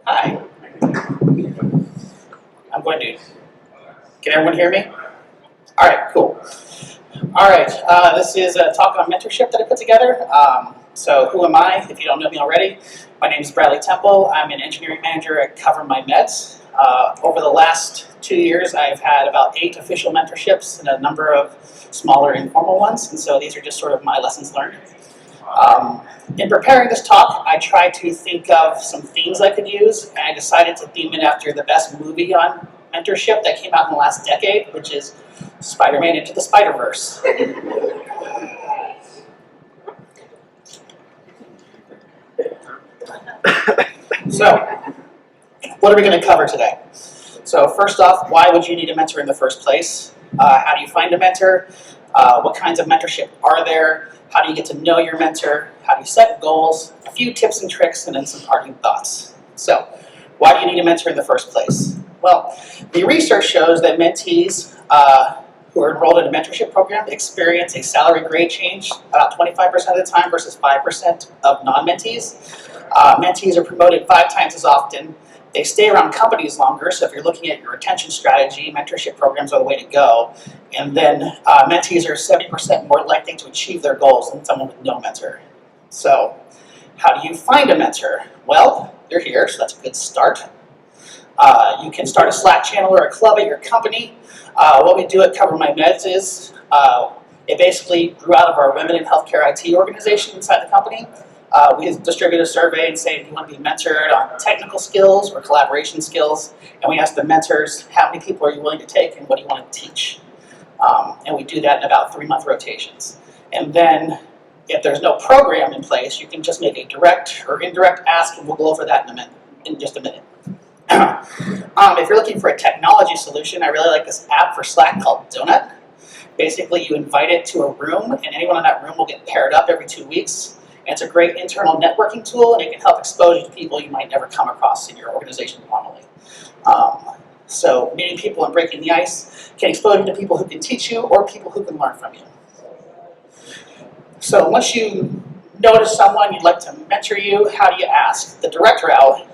Hi. I'm going to. Can everyone hear me? All right, cool. All right, this is a talk on mentorship that I put together. So who am I, if you don't know me already? My name is Bradley Temple. I'm an engineering manager at Cover My Meds. Over the last 2 years, I've had about 8 official mentorships and a number of smaller informal ones, and so these are just sort of my lessons learned. In preparing this talk, I tried to think of some themes I could use, and I decided to theme it after the best movie on mentorship that came out in the last decade, which is Spider-Man Into the Spider-Verse. So, what are we going to cover today? So first off, why would you need a mentor in the first place? How do you find a mentor? What kinds of mentorship are there? How do you get to know your mentor? How do you set goals? A few tips and tricks, and then some parting thoughts. So, why do you need a mentor in the first place? Well, the research shows that mentees who are enrolled in a mentorship program experience a salary grade change about 25% of the time versus 5% of non-mentees. Mentees are promoted 5 times as often. They stay around companies longer, so if you're looking at your retention strategy, mentorship programs are the way to go. And then mentees are 70% more likely to achieve their goals than someone with no mentor. So, how do you find a mentor? Well, you're here, so that's a good start. You can start a Slack channel or a club at your company. What we do at Cover My Meds is it basically grew out of our Women in Healthcare IT organization inside the company. We distribute a survey and say, do you want to be mentored on technical skills or collaboration skills? And we ask the mentors, how many people are you willing to take and what do you want to teach? And we do that in about 3-month rotations. And then if there's no program in place, you can just make a direct or indirect ask, and we'll go over that in just a minute. If you're looking for a technology solution, I really like this app for Slack called Donut. Basically, you invite it to a room, and anyone in that room will get paired up every 2 weeks. And it's a great internal networking tool, and it can help expose you to people you might never come across in your organization normally. So meeting people and breaking the ice can expose you to people who can teach you or people who can learn from you. So once you notice someone you'd like to mentor you, how do you ask? The direct route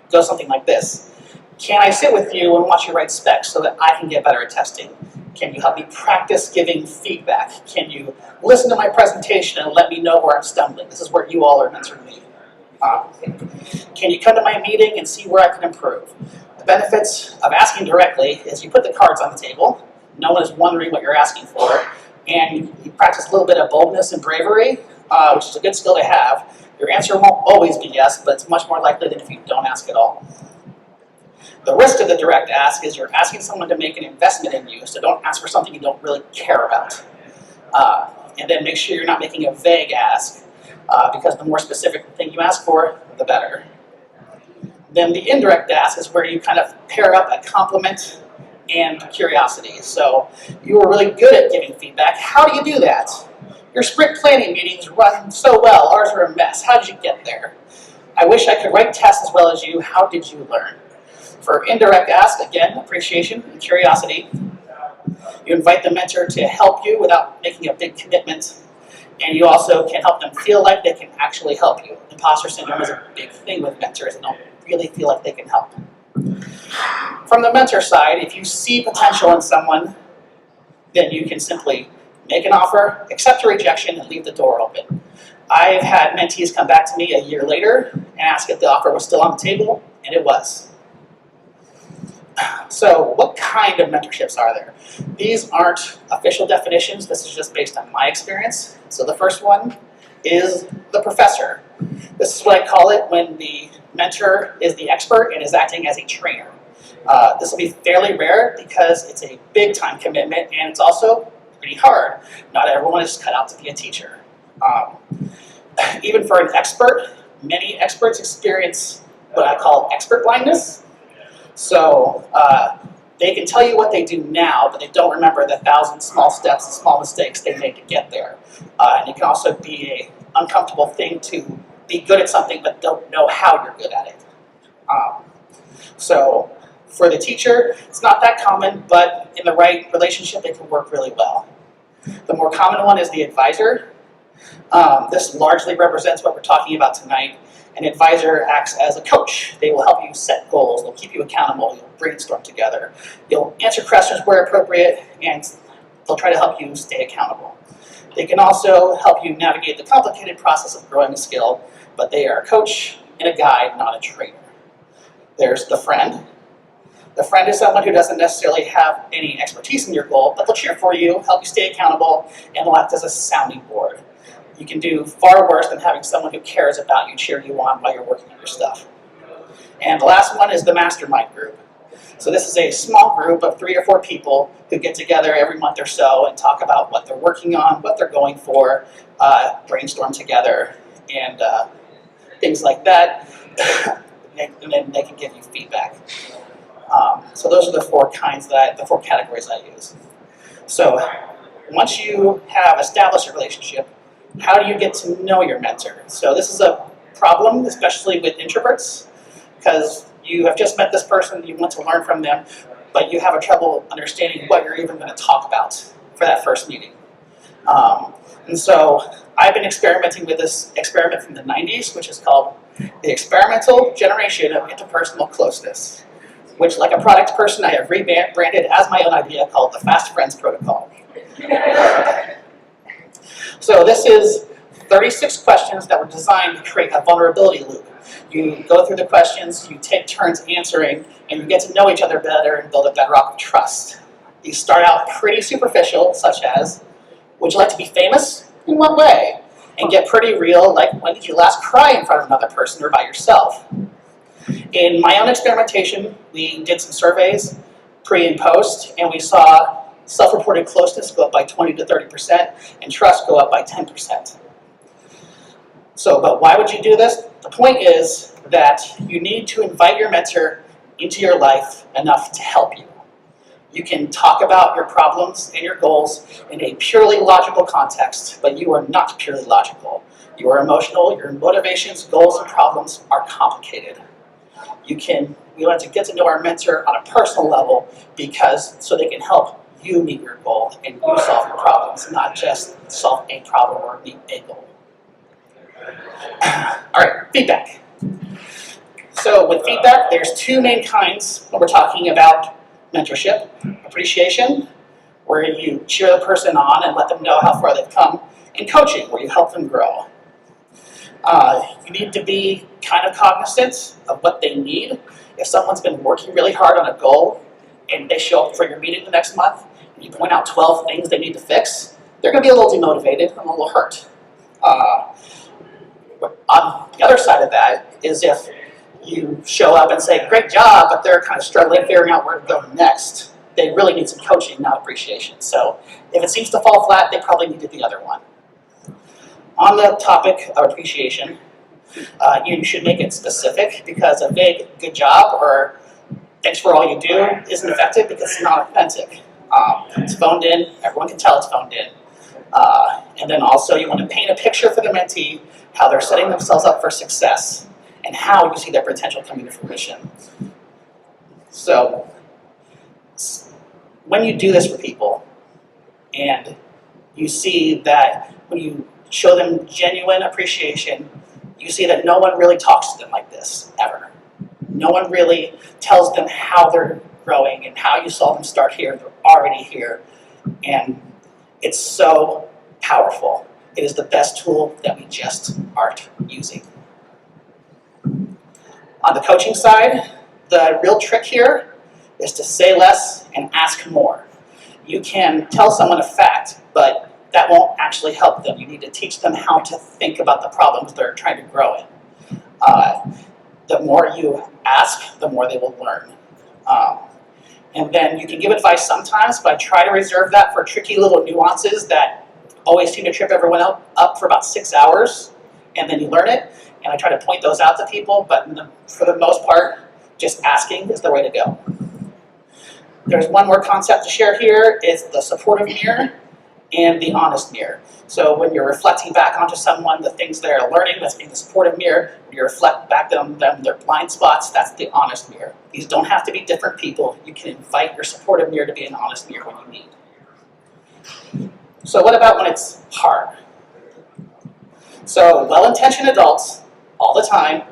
goes something like this. Can I sit with you and watch you write specs so that I can get better at testing? Can you help me practice giving feedback? Can you listen to my presentation and let me know where I'm stumbling? This is where you all are mentoring me. Can you come to my meeting and see where I can improve? The benefits of asking directly is you put the cards on the table, no one is wondering what you're asking for, and you practice a little bit of boldness and bravery, which is a good skill to have. Your answer won't always be yes, but it's much more likely than if you don't ask at all. The risk of the direct ask is you're asking someone to make an investment in you, so don't ask for something you don't really care about. And then make sure you're not making a vague ask, because the more specific the thing you ask for, the better. Then the indirect ask is where you kind of pair up a compliment and curiosity. So you were really good at giving feedback. How do you do that? Your sprint planning meetings run so well. Ours are a mess. How did you get there? I wish I could write tests as well as you. How did you learn? For indirect ask, again, appreciation and curiosity. You invite the mentor to help you without making a big commitment. And you also can help them feel like they can actually help you. Imposter syndrome is a big thing with mentors. They don't really feel like they can help. From the mentor side, if you see potential in someone, then you can simply make an offer, accept a rejection, and leave the door open. I've had mentees come back to me a year later and ask if the offer was still on the table, and it was. So what kind of mentorships are there? These aren't official definitions. This is just based on my experience. So the first one is the professor. This is what I call it when the mentor is the expert and is acting as a trainer. This will be fairly rare because it's a big time commitment and it's also pretty hard. Not everyone is cut out to be a teacher. Even for an expert, many experts experience what I call expert blindness. So they can tell you what they do now, but they don't remember the 1,000 small steps and small mistakes they made to get there. And it can also be an uncomfortable thing to be good at something but don't know how you're good at it. So for the teacher, it's not that common, but in the right relationship, it can work really well. The more common one is the advisor. This largely represents what we're talking about tonight. An advisor acts as a coach. They will help you set goals. They'll keep you accountable. You'll brainstorm together. You'll answer questions where appropriate, and they'll try to help you stay accountable. They can also help you navigate the complicated process of growing a skill, but they are a coach and a guide, not a trainer. There's the friend. The friend is someone who doesn't necessarily have any expertise in your goal, but they'll cheer for you, help you stay accountable, and they'll act as a sounding board. You can do far worse than having someone who cares about you cheer you on while you're working on your stuff. And the last one is the mastermind group. So this is a small group of 3 or 4 people who get together every month or so and talk about what they're working on, what they're going for, brainstorm together, and things like that. And then they can give you feedback. So those are the 4 categories I use. So once you have established a relationship, how do you get to know your mentor? So this is a problem, especially with introverts, because you have just met this person, you want to learn from them, but you have a trouble understanding what you're even going to talk about for that first meeting. And so I've been experimenting with this experiment from the 90s, which is called the Experimental Generation of Interpersonal Closeness, which, like a product person, I have rebranded as my own idea called the Fast Friends Protocol. So this is 36 questions that were designed to create a vulnerability loop. You go through the questions, you take turns answering, and you get to know each other better and build a bedrock of trust. These start out pretty superficial, such as, would you like to be famous? In what way? And get pretty real, like when did you last cry in front of another person or by yourself? In my own experimentation, we did some surveys, pre and post, and we saw self-reported closeness go up by 20 to 30%, and trust go up by 10%. So, but why would you do this? The point is that you need to invite your mentor into your life enough to help you. You can talk about your problems and your goals in a purely logical context, but you are not purely logical. You are emotional, your motivations, goals, and problems are complicated. We want to get to know our mentor on a personal level so they can help you meet your goal and you solve your problems, not just solve a problem or meet a goal. All right, feedback. So with feedback, there's 2 main kinds when we're talking about mentorship. Appreciation, where you cheer the person on and let them know how far they've come, and coaching, where you help them grow. You need to be kind of cognizant of what they need. If someone's been working really hard on a goal and they show up for your meeting the next month and you point out 12 things they need to fix, they're going to be a little demotivated and a little hurt. On the other side of that is if you show up and say, great job, but they're kind of struggling figuring out where to go next. They really need some coaching, not appreciation. So if it seems to fall flat, they probably needed the other one. On the topic of appreciation, you should make it specific, because a vague good job or thanks for all you do isn't effective because it's not authentic. It's phoned in, everyone can tell it's phoned in. And then also you want to paint a picture for the mentee, how they're setting themselves up for success and how you see their potential coming to fruition. So when you do this for people and you see that when you show them genuine appreciation, you see that no one really talks to them like this, ever. No one really tells them how they're growing and how you saw them start here. They're already here. And it's so powerful. It is the best tool that we just aren't using. On the coaching side, the real trick here is to say less and ask more. You can tell someone a fact, but that won't actually help them. You need to teach them how to think about the problems they're trying to grow in. The more you ask, the more they will learn. And then you can give advice sometimes, but I try to reserve that for tricky little nuances that always seem to trip everyone up for about 6 hours, and then you learn it. And I try to point those out to people, but for the most part, just asking is the way to go. There's one more concept to share here, is the supportive mirror and the honest mirror. So when you're reflecting back onto someone the things they're learning, that's being the supportive mirror. When you reflect back on them their blind spots, that's the honest mirror. These don't have to be different people. You can invite your supportive mirror to be an honest mirror when you need. So what about when it's hard? So well-intentioned adults, all the time,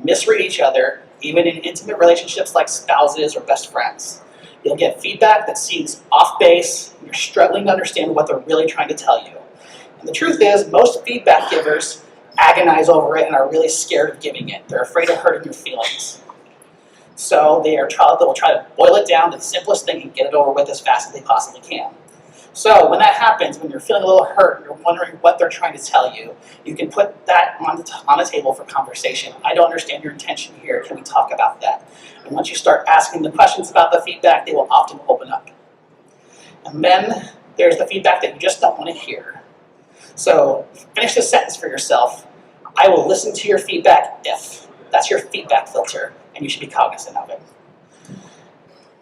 misread each other, even in intimate relationships like spouses or best friends. You'll get feedback that seems off base, and you're struggling to understand what they're really trying to tell you. And the truth is, most feedback givers agonize over it and are really scared of giving it. They're afraid of hurting your feelings. So they will try to boil it down to the simplest thing and get it over with as fast as they possibly can. So when that happens, when you're feeling a little hurt and you're wondering what they're trying to tell you, you can put that on the table for conversation. I don't understand your intention here. Can we talk about that? And once you start asking the questions about the feedback, they will often open up. And then there's the feedback that you just don't want to hear. So finish this sentence for yourself. I will listen to your feedback if. That's your feedback filter, and you should be cognizant of it.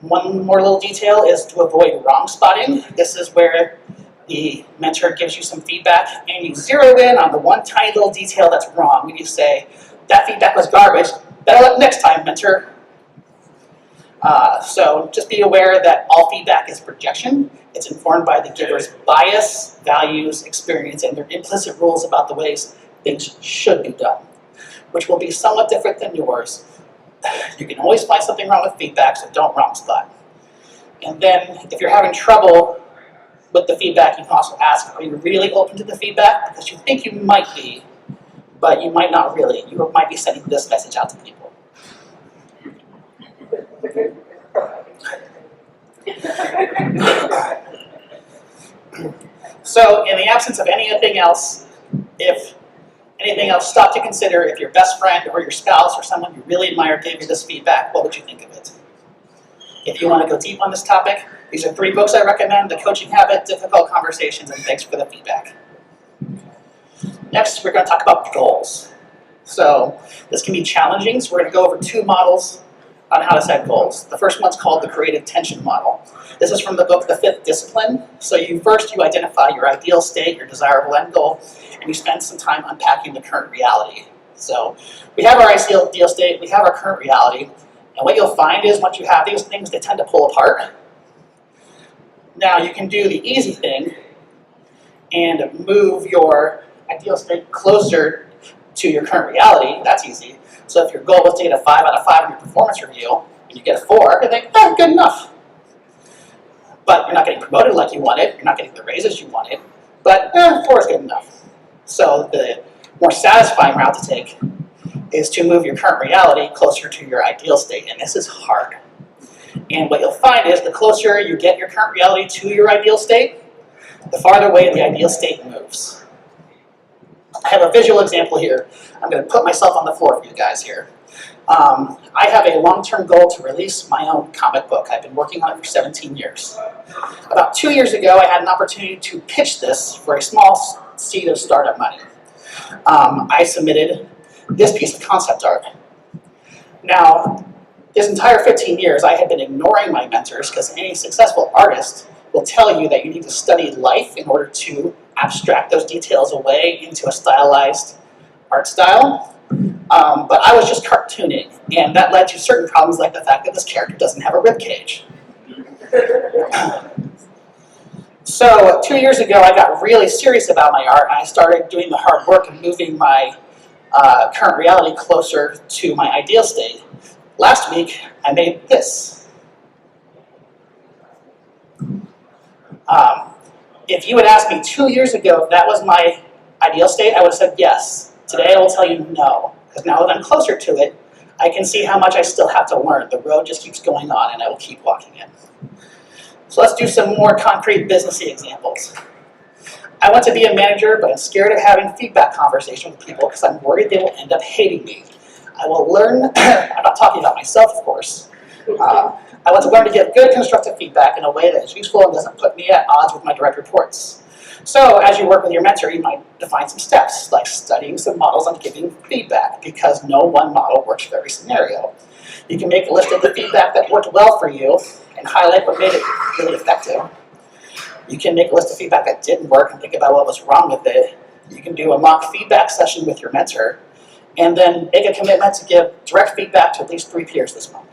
One more little detail is to avoid wrong spotting. This is where the mentor gives you some feedback and you zero in on the one tiny little detail that's wrong. And you say, that feedback was garbage, better luck next time, mentor. So just be aware that all feedback is projection. It's informed by the giver's bias, values, experience, and their implicit rules about the ways things should be done, which will be somewhat different than yours. You can always find something wrong with feedback, so don't wrong spot. And then if you're having trouble with the feedback, you can also ask, are you really open to the feedback? Because you think you might be, but you might not really. You might be sending this message out to people. So in the absence of anything else, if anything else, stop to consider if your best friend or your spouse or someone you really admire gave you this feedback, what would you think of it? If you want to go deep on this topic, these are 3 books I recommend: The Coaching Habit, Difficult Conversations, and Thanks for the Feedback. Next, we're going to talk about goals. So this can be challenging, so we're going to go over 2 models on how to set goals. The first one's called the Creative Tension Model. This is from the book The Fifth Discipline. So you identify your ideal state, your desirable end goal, and you spend some time unpacking the current reality. So we have our ideal state, we have our current reality, and what you'll find is once you have these things, they tend to pull apart. Now you can do the easy thing and move your ideal state closer to your current reality. That's easy. So if your goal was to get a 5 out of 5 in your performance review, and you get a 4, you think, good enough. But you're not getting promoted like you wanted, you're not getting the raises you wanted, but 4 is good enough. So the more satisfying route to take is to move your current reality closer to your ideal state, and this is hard. And what you'll find is the closer you get your current reality to your ideal state, the farther away the ideal state moves. I have a visual example here. I'm going to put myself on the floor for you guys here. I have a long-term goal to release my own comic book. I've been working on it for 17 years. About 2 years ago, I had an opportunity to pitch this for a small seed of startup money. I submitted this piece of concept art. Now, this entire 15 years, I had been ignoring my mentors because any successful artist will tell you that you need to study life in order to abstract those details away into a stylized art style. But I was just cartooning, and that led to certain problems like the fact that this character doesn't have a rib cage. So 2 years ago, I got really serious about my art, and I started doing the hard work of moving my current reality closer to my ideal state. Last week, I made this. If you had asked me 2 years ago if that was my ideal state, I would have said yes. Today, I will tell you no, because now that I'm closer to it, I can see how much I still have to learn. The road just keeps going on, and I will keep walking it. So let's do some more concrete businessy examples. I want to be a manager, but I'm scared of having feedback conversations with people because I'm worried they will end up hating me. I will learn, I'm not talking about myself, of course. I want to learn to give good constructive feedback in a way that is useful and doesn't put me at odds with my direct reports. So as you work with your mentor, you might define some steps, like studying some models on giving feedback, because no one model works for every scenario. You can make a list of the feedback that worked well for you and highlight what made it really effective. You can make a list of feedback that didn't work and think about what was wrong with it. You can do a mock feedback session with your mentor, and then make a commitment to give direct feedback to at least 3 peers this month.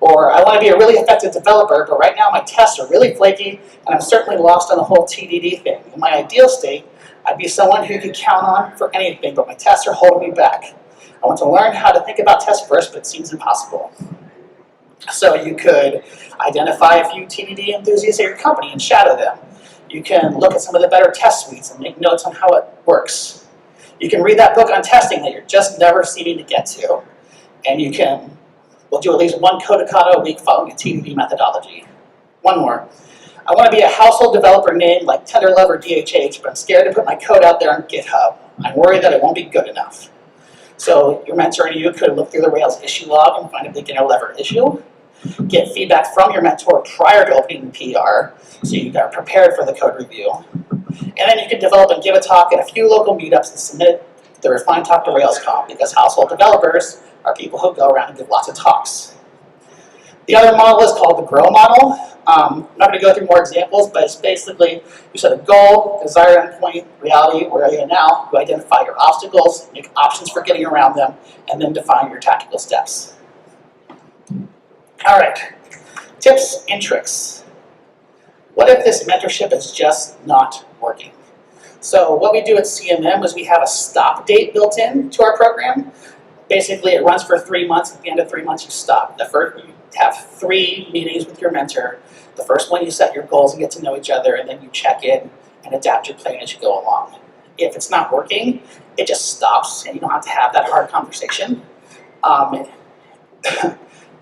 Or I want to be a really effective developer, but right now my tests are really flaky, and I'm certainly lost on the whole TDD thing. In my ideal state, I'd be someone who you could count on for anything, but my tests are holding me back. I want to learn how to think about tests first, but it seems impossible. So you could identify a few TDD enthusiasts at your company and shadow them. You can look at some of the better test suites and make notes on how it works. You can read that book on testing that you're just never seeming to get to. And you can, we'll do at least one Codicado a week following a TDD methodology. One more. I want to be a household developer name like Tenderlove or DHH, but I'm scared to put my code out there on GitHub. I'm worried that it won't be good enough. So your mentor and you could look through the Rails issue log and find a beginner level issue. Get feedback from your mentor prior to opening the PR, so you got prepared for the code review. And then you can develop and give a talk at a few local meetups and submit the Refine Talk to Rails Conf, because household developers are people who go around and give lots of talks. The other model is called the GROW model. I'm not going to go through more examples, but it's basically you set a goal, desired endpoint, reality, where are you now? You identify your obstacles, make options for getting around them, and then define your tactical steps. All right, tips and tricks. What if this mentorship is just not working? So what we do at CMM is we have a stop date built in to our program. Basically, it runs for 3 months. At the end of 3 months, you stop. You have 3 meetings with your mentor. The first one, you set your goals and get to know each other, and then you check in and adapt your plan as you go along. If it's not working, it just stops, and you don't have to have that hard conversation.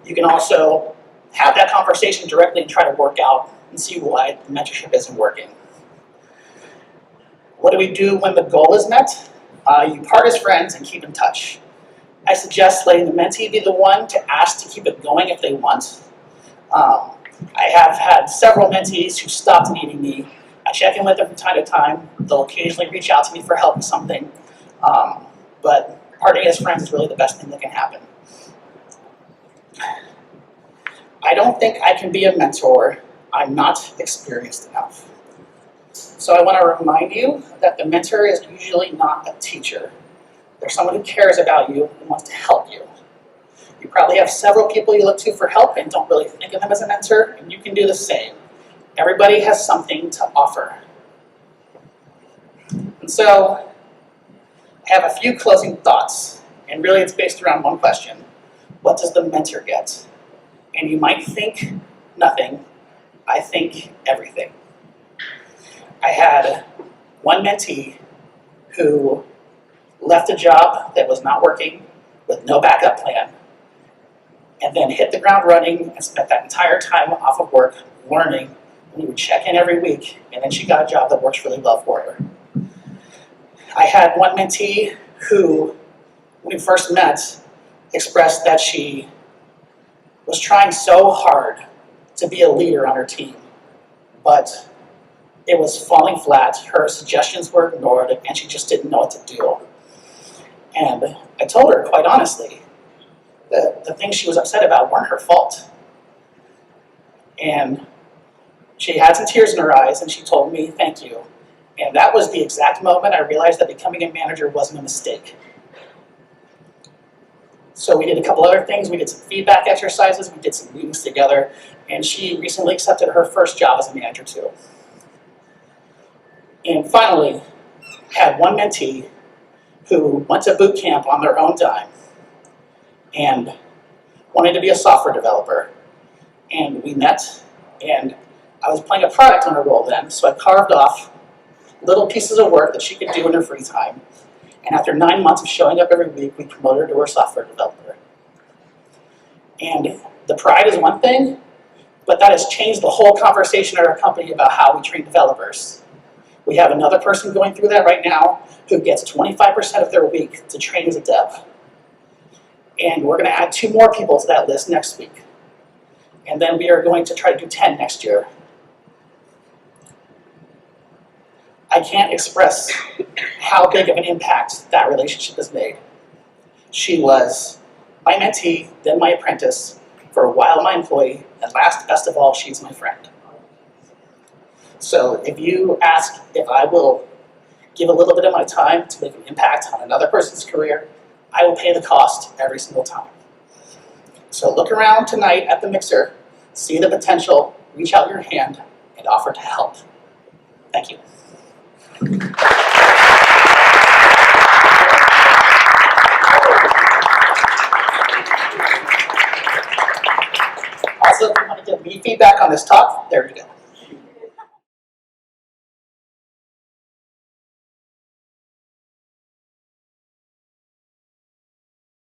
You can also have that conversation directly and try to work out and see why the mentorship isn't working. What do we do when the goal is met? You part as friends and keep in touch. I suggest letting the mentee be the one to ask to keep it going if they want. I have had several mentees who stopped needing me. I check in with them from time to time. They'll occasionally reach out to me for help with something. But parting as friends is really the best thing that can happen. I don't think I can be a mentor. I'm not experienced enough. So I want to remind you that the mentor is usually not a teacher. They're someone who cares about you and wants to help you. You probably have several people you look to for help and don't really think of them as a mentor, and you can do the same. Everybody has something to offer. And so I have a few closing thoughts, and really it's based around one question. What does the mentor get? And you might think nothing. I think everything. I had one mentee who left a job that was not working with no backup plan, and then hit the ground running and spent that entire time off of work learning. And we would check in every week, and then she got a job that works really well for her. I had one mentee who, when we first met, expressed that she was trying so hard to be a leader on her team, but it was falling flat. Her suggestions were ignored, and she just didn't know what to do. And I told her, quite honestly, that the things she was upset about weren't her fault. And she had some tears in her eyes, and she told me, thank you. And that was the exact moment I realized that becoming a manager wasn't a mistake. So we did a couple other things. We did some feedback exercises. We did some meetings together. And she recently accepted her first job as a manager too. And finally, I had one mentee who went to boot camp on their own dime and wanted to be a software developer. And we met, and I was playing a product owner role then, so I carved off little pieces of work that she could do in her free time. And after 9 months of showing up every week, we promoted her to a software developer. And the pride is one thing, but that has changed the whole conversation at our company about how we train developers. We have another person going through that right now who gets 25% of their week to train as a dev. And we're going to add 2 more people to that list next week. And then we are going to try to do 10 next year. I can't express how big of an impact that relationship has made. She was my mentee, then my apprentice, for a while my employee, and last, best of all, she's my friend. So if you ask if I will give a little bit of my time to make an impact on another person's career, I will pay the cost every single time. So look around tonight at the mixer, see the potential, reach out your hand, and offer to help. Thank you. Also, if you want to give me feedback on this talk, there you go.